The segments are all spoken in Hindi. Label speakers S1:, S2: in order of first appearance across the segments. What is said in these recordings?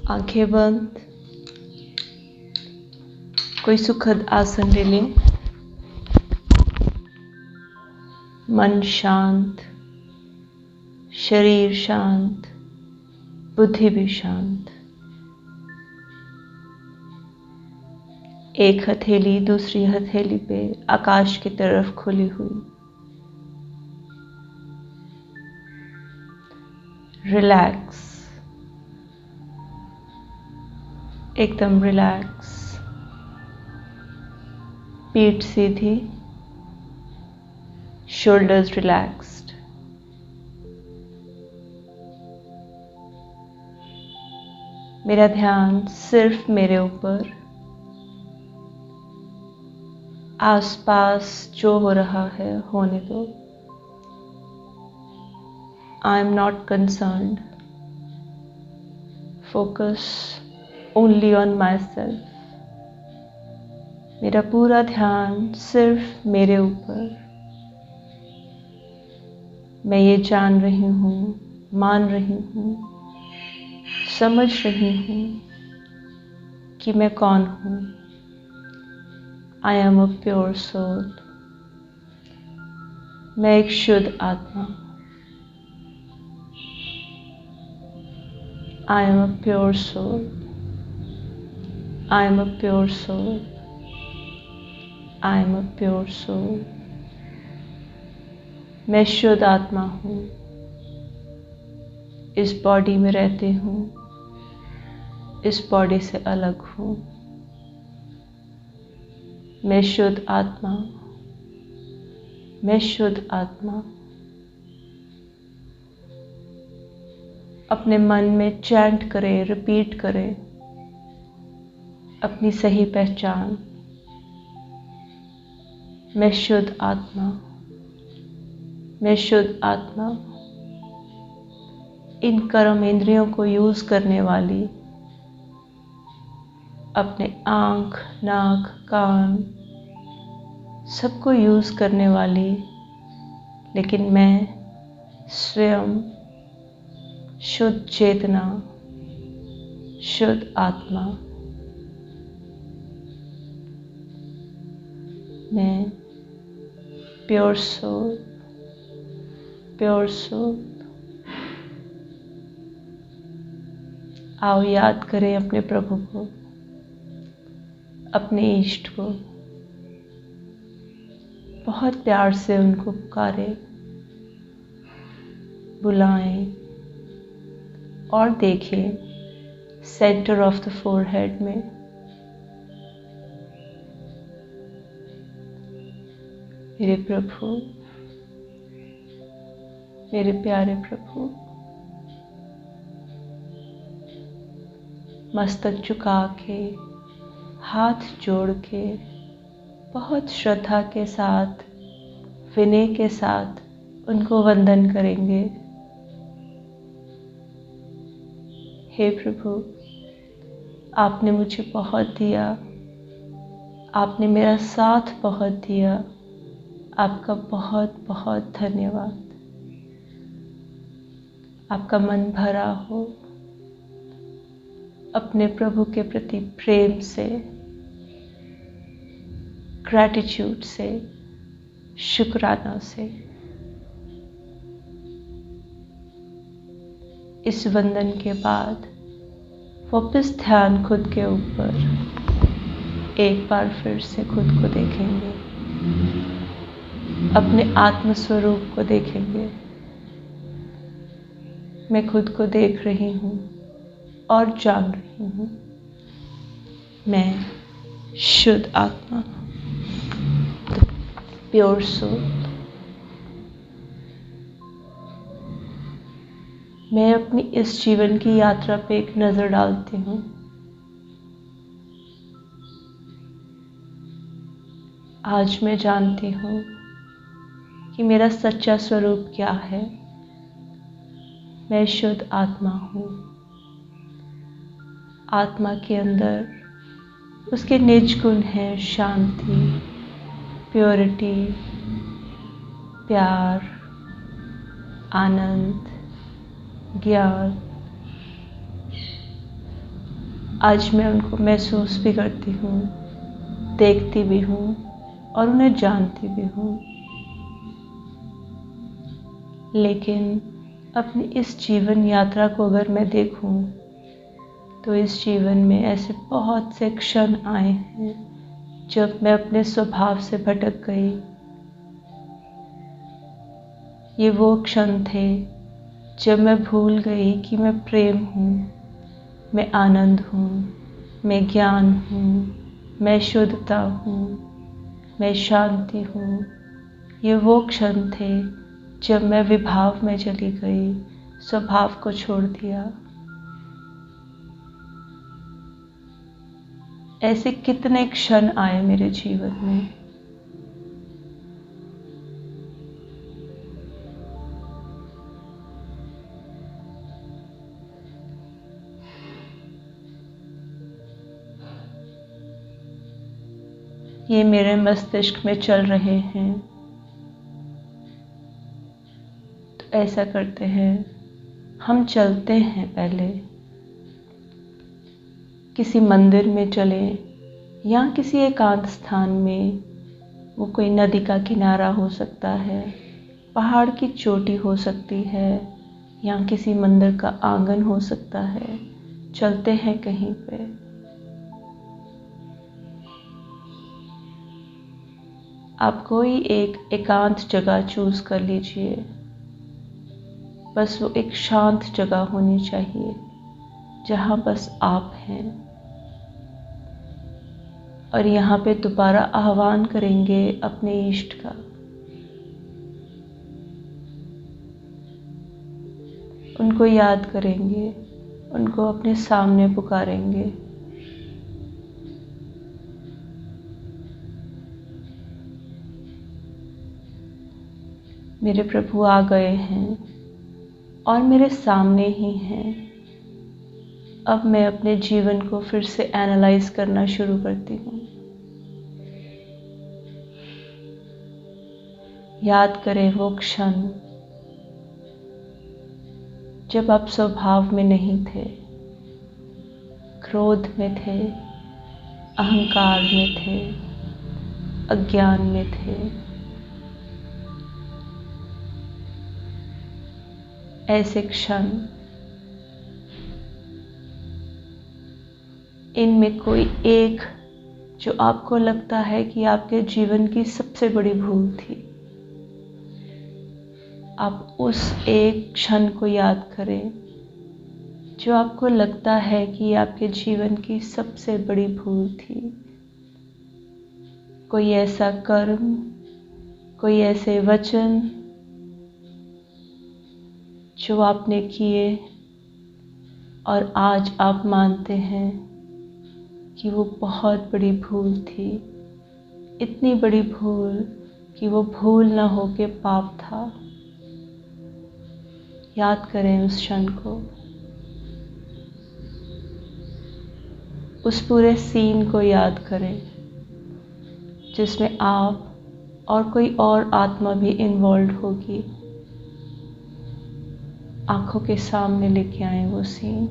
S1: आंखें बंद, कोई सुखद आसन ले लें। मन शांत, शरीर शांत, बुद्धि भी शांत। एक हथेली दूसरी हथेली पे आकाश की तरफ खुली हुई। रिलैक्स, एकदम रिलैक्स। पीठ सीधी, शोल्डर्स रिलैक्स्ड। मेरा ध्यान सिर्फ मेरे ऊपर, आसपास जो हो रहा है होने दो। I am not concerned. Focus only on my self. मेरा पूरा ध्यान सिर्फ मेरे ऊपर। मैं ये जान रही हूँ, मान रही हूँ, समझ रही हूँ कि मैं कौन हूँ। I am a pure soul. मैं एक शुद्ध आत्मा। I am a pure soul. I am a pure soul. I am a pure soul. मैं शुद्ध आत्मा हूँ। इस बॉडी में रहती हूँ, इस बॉडी से अलग हूँ। मैं शुद्ध आत्मा, मैं शुद्ध आत्मा। अपने मन में चैंट करें, रिपीट करें अपनी सही पहचान। मैं शुद्ध आत्मा, मैं शुद्ध आत्मा। इन कर्म इंद्रियों को यूज करने वाली, अपने आँख, नाक, कान सबको यूज करने वाली, लेकिन मैं स्वयं शुद्ध चेतना, शुद्ध आत्मा। मैं प्योर सोल, प्योर सोल। आओ याद करें अपने प्रभु को, अपने इष्ट को। बहुत प्यार से उनको पुकारें, बुलाएं और देखें सेंटर ऑफ द फोरहेड में मेरे प्रभु, मेरे प्यारे प्रभु। मस्तक झुका के, हाथ जोड़ के, बहुत श्रद्धा के साथ, विनय के साथ उनको वंदन करेंगे। हे प्रभु, आपने मुझे बहुत दिया, आपने मेरा साथ बहुत दिया। आपका बहुत बहुत धन्यवाद। आपका मन भरा हो अपने प्रभु के प्रति प्रेम से, ग्रैटिट्यूड से, शुक्राना से। इस वंदन के बाद वापस ध्यान खुद के ऊपर, एक बार फिर से खुद को देखेंगे, अपने आत्म स्वरूप को देखेंगे। मैं खुद को देख रही हूँ और जान रही हूँ, मैं शुद्ध आत्मा, प्योर सोल। मैं अपनी इस जीवन की यात्रा पे एक नजर डालती हूँ। आज मैं जानती हूँ कि मेरा सच्चा स्वरूप क्या है। मैं शुद्ध आत्मा हूँ। आत्मा के अंदर उसके निज गुण हैं शांति, प्योरिटी, प्यार, आनंद, ज्ञान। आज मैं उनको महसूस भी करती हूँ, देखती भी हूँ और उन्हें जानती भी हूँ। लेकिन अपनी इस जीवन यात्रा को अगर मैं देखूं तो इस जीवन में ऐसे बहुत से क्षण आए हैं जब मैं अपने स्वभाव से भटक गई। ये वो क्षण थे जब मैं भूल गई कि मैं प्रेम हूँ, मैं आनंद हूँ, मैं ज्ञान हूँ, मैं शुद्धता हूँ, मैं शांति हूँ। ये वो क्षण थे जब मैं विभाव में चली गई, स्वभाव को छोड़ दिया। ऐसे कितने क्षण आए मेरे जीवन में। ये मेरे मस्तिष्क में चल रहे हैं। तो ऐसा करते हैं, हम चलते हैं, पहले किसी मंदिर में चलें या किसी एकांत स्थान में। वो कोई नदी का किनारा हो सकता है, पहाड़ की चोटी हो सकती है, या किसी मंदिर का आंगन हो सकता है। चलते हैं कहीं पे। आप कोई एक एकांत जगह चूज कर लीजिए। बस वो एक शांत जगह होनी चाहिए जहाँ बस आप हैं। और यहाँ पे दोबारा आह्वान करेंगे अपने इष्ट का। उनको याद करेंगे, उनको अपने सामने पुकारेंगे। मेरे प्रभु आ गए हैं और मेरे सामने ही हैं। अब मैं अपने जीवन को फिर से एनालाइज करना शुरू करती हूँ। याद करें वो क्षण जब आप स्वभाव में नहीं थे, क्रोध में थे, अहंकार में थे, अज्ञान में थे। ऐसे क्षण, इनमें कोई एक जो आपको लगता है कि आपके जीवन की सबसे बड़ी भूल थी, आप उस एक क्षण को याद करें जो आपको लगता है कि आपके जीवन की सबसे बड़ी भूल थी। कोई ऐसा कर्म, कोई ऐसे वचन जो आपने किए और आज आप मानते हैं कि वो बहुत बड़ी भूल थी। इतनी बड़ी भूल कि वो भूल न हो के पाप था। याद करें उस क्षण को, उस पूरे सीन को याद करें जिसमें आप और कोई और आत्मा भी इन्वॉल्व होगी। आंखों के सामने लेके आए वो सीन।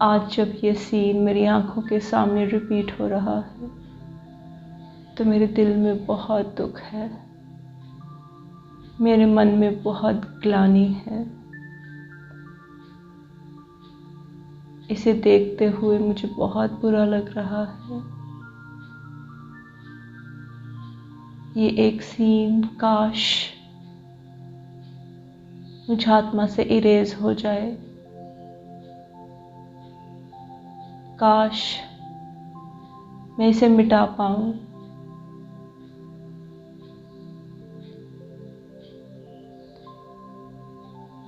S1: आज जब ये सीन मेरी आंखों के सामने रिपीट हो रहा है तो मेरे दिल में बहुत दुख है, मेरे मन में बहुत ग्लानि है। इसे देखते हुए मुझे बहुत बुरा लग रहा है। ये एक सीन काश मुझ आत्मा से इरेज हो जाए। काश मैं इसे मिटा पाऊं।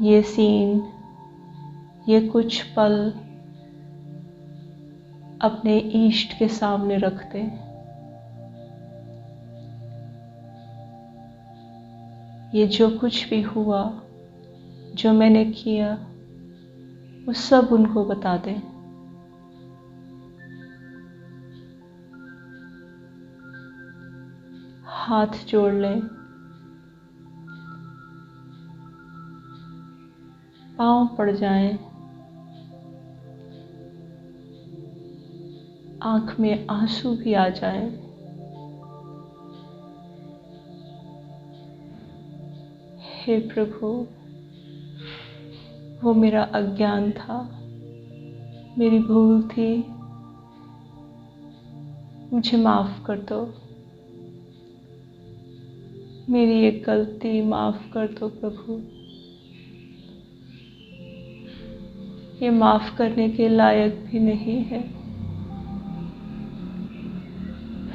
S1: ये सीन, ये कुछ पल अपने इष्ट के सामने रख दें। ये जो कुछ भी हुआ, जो मैंने किया, वो सब उनको बता दें। हाथ जोड़ लें, पांव पड़ जाएं, आंख में आंसू भी आ जाएं। हे प्रभु, वो मेरा अज्ञान था, मेरी भूल थी, मुझे माफ कर दो। मेरी एक गलती माफ कर दो प्रभु। ये माफ करने के लायक भी नहीं है,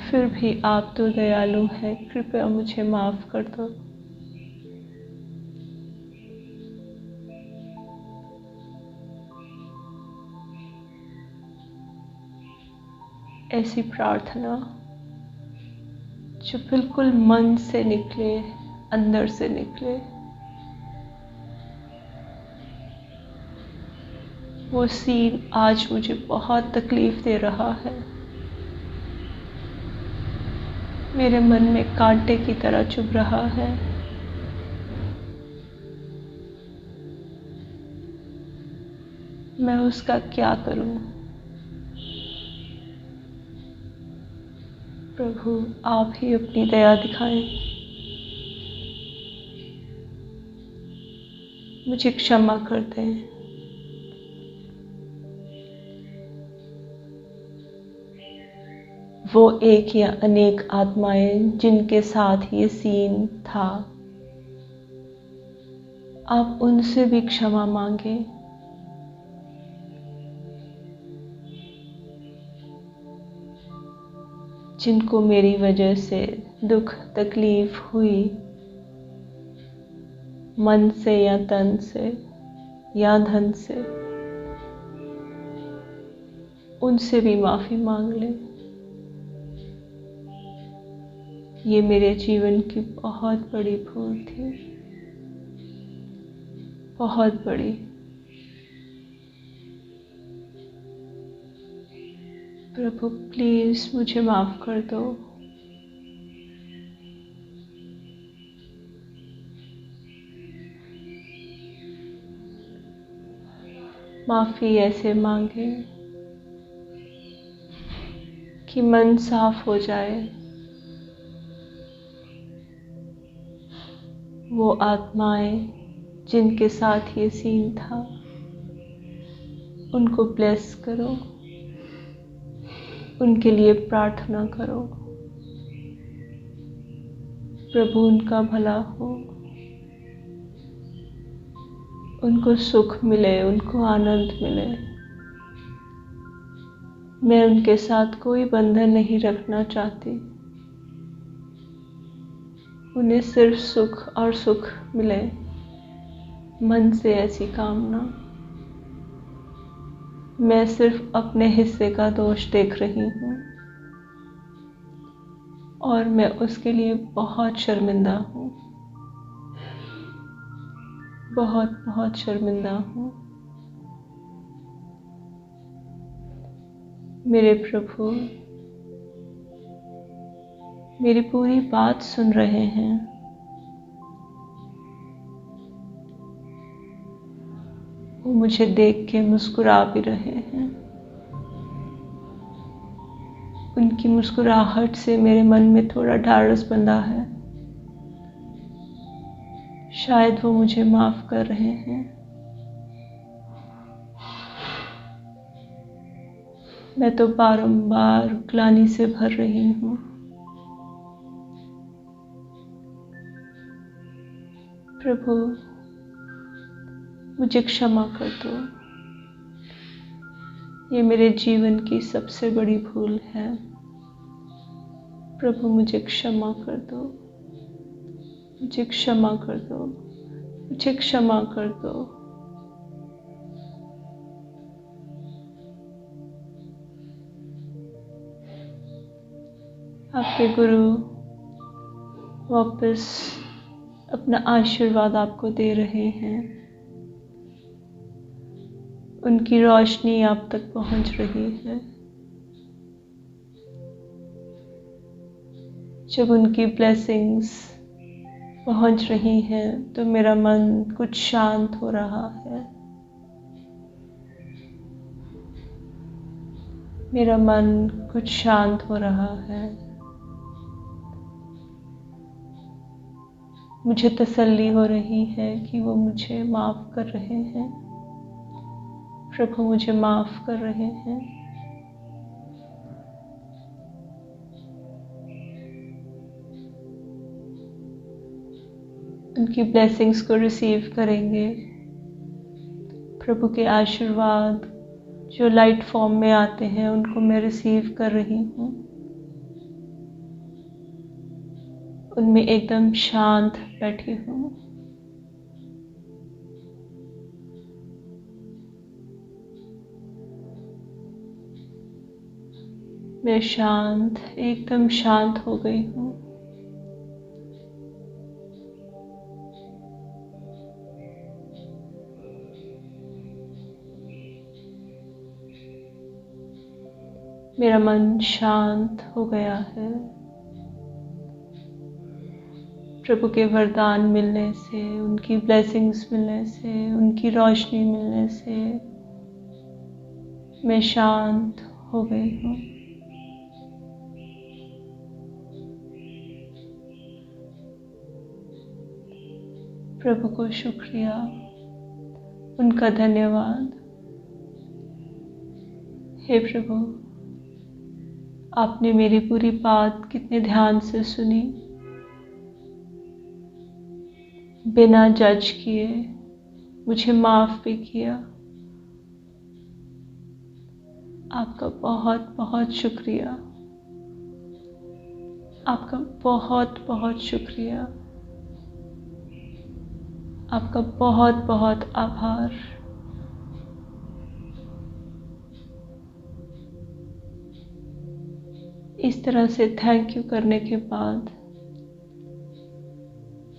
S1: फिर भी आप तो दयालु हैं, कृपया मुझे माफ कर दो। ऐसी प्रार्थना जो बिल्कुल मन से निकले, अंदर से निकले, वो सीन आज मुझे बहुत तकलीफ दे रहा है। मेरे मन में कांटे की तरह चुभ रहा है। मैं उसका क्या करूं? प्रभु, आप ही अपनी दया दिखाएं। मुझे क्षमा कर दें। वो एक या अनेक आत्माएं जिनके साथ ये सीन था, आप उनसे भी क्षमा मांगे। जिनको मेरी वजह से दुख तकलीफ हुई, मन से या तन से या धन से, उनसे भी माफी मांग ले। ये मेरे जीवन की बहुत बड़ी भूल थी, बहुत बड़ी। प्रभु प्लीज मुझे माफ कर दो। माफी ऐसे मांगे कि मन साफ हो जाए। वो आत्माएं जिनके साथ ये सीन था, उनको ब्लेस करो, उनके लिए प्रार्थना करो। प्रभु उनका भला हो, उनको सुख मिले, उनको आनंद मिले। मैं उनके साथ कोई बंधन नहीं रखना चाहती। उन्हें सिर्फ सुख और सुख मिले, मन से ऐसी कामना। मैं सिर्फ अपने हिस्से का दोष देख रही हूँ और मैं उसके लिए बहुत शर्मिंदा हूँ, बहुत बहुत शर्मिंदा हूँ। मेरे प्रभु मेरी पूरी बात सुन रहे हैं। वो मुझे देख के मुस्कुरा भी रहे हैं। उनकी मुस्कुराहट से मेरे मन में थोड़ा ढाढ़स बंधा है। शायद वो मुझे माफ कर रहे हैं। मैं तो बारंबार ग्लानि से भर रही हूँ। प्रभु मुझे क्षमा कर दो। ये मेरे जीवन की सबसे बड़ी भूल है। प्रभु मुझे क्षमा कर दो, मुझे क्षमा कर दो, मुझे क्षमा कर दो। आपके गुरु वापस अपना आशीर्वाद आपको दे रहे हैं। उनकी रोशनी आप तक पहुंच रही है। जब उनकी ब्लेसिंग्स पहुंच रही हैं तो मेरा मन कुछ शांत हो रहा है। मेरा मन कुछ शांत हो रहा है। मुझे तसल्ली हो रही है कि वो मुझे माफ़ कर रहे हैं। प्रभु मुझे माफ़ कर रहे हैं। उनकी ब्लेसिंग्स को रिसीव करेंगे। प्रभु के आशीर्वाद जो लाइट फॉर्म में आते हैं उनको मैं रिसीव कर रही हूँ। उनमें एकदम शांत बैठी हूँ। मैं शांत, एकदम शांत हो गई हूँ। मेरा मन शांत हो गया है। प्रभु के वरदान मिलने से, उनकी ब्लेसिंग्स मिलने से, उनकी रोशनी मिलने से मैं शांत हो गई हूँ। प्रभु को शुक्रिया, उनका धन्यवाद। हे प्रभु, आपने मेरी पूरी बात कितने ध्यान से सुनी, बिना जज किए मुझे माफ़ भी किया। आपका बहुत बहुत शुक्रिया। आपका बहुत बहुत शुक्रिया। आपका बहुत बहुत आभार। इस तरह से थैंक यू करने के बाद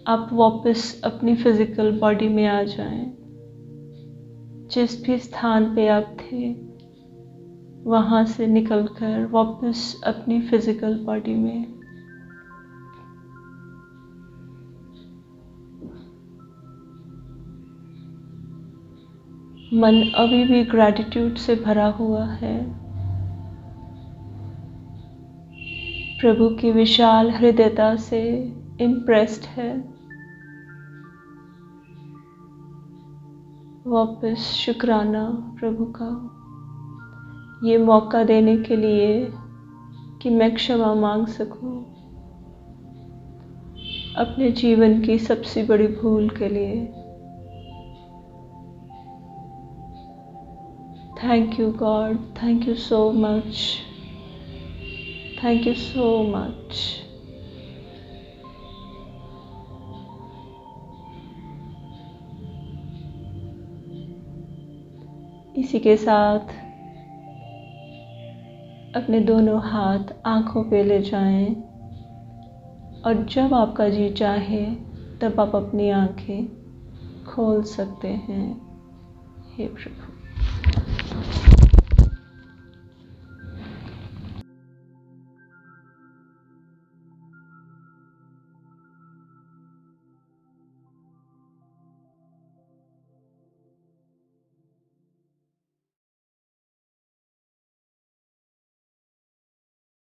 S1: आप वापस अपनी फिजिकल बॉडी में आ जाएं। जिस भी स्थान पे आप थे वहाँ से निकलकर वापस अपनी फिजिकल बॉडी में। मन अभी भी ग्रैटिट्यूड से भरा हुआ है। प्रभु की विशाल हृदयता से इम्प्रेस्ड है। वापस शुक्राना प्रभु का, ये मौका देने के लिए कि मैं क्षमा मांग सकूं अपने जीवन की सबसे बड़ी भूल के लिए। Thank you God, thank you so much, thank you so much. इसी के साथ अपने दोनों हाथ आंखों पे ले जाएं और जब आपका जी चाहे तब आप अपनी आंखें खोल सकते हैं। हे प्रभु।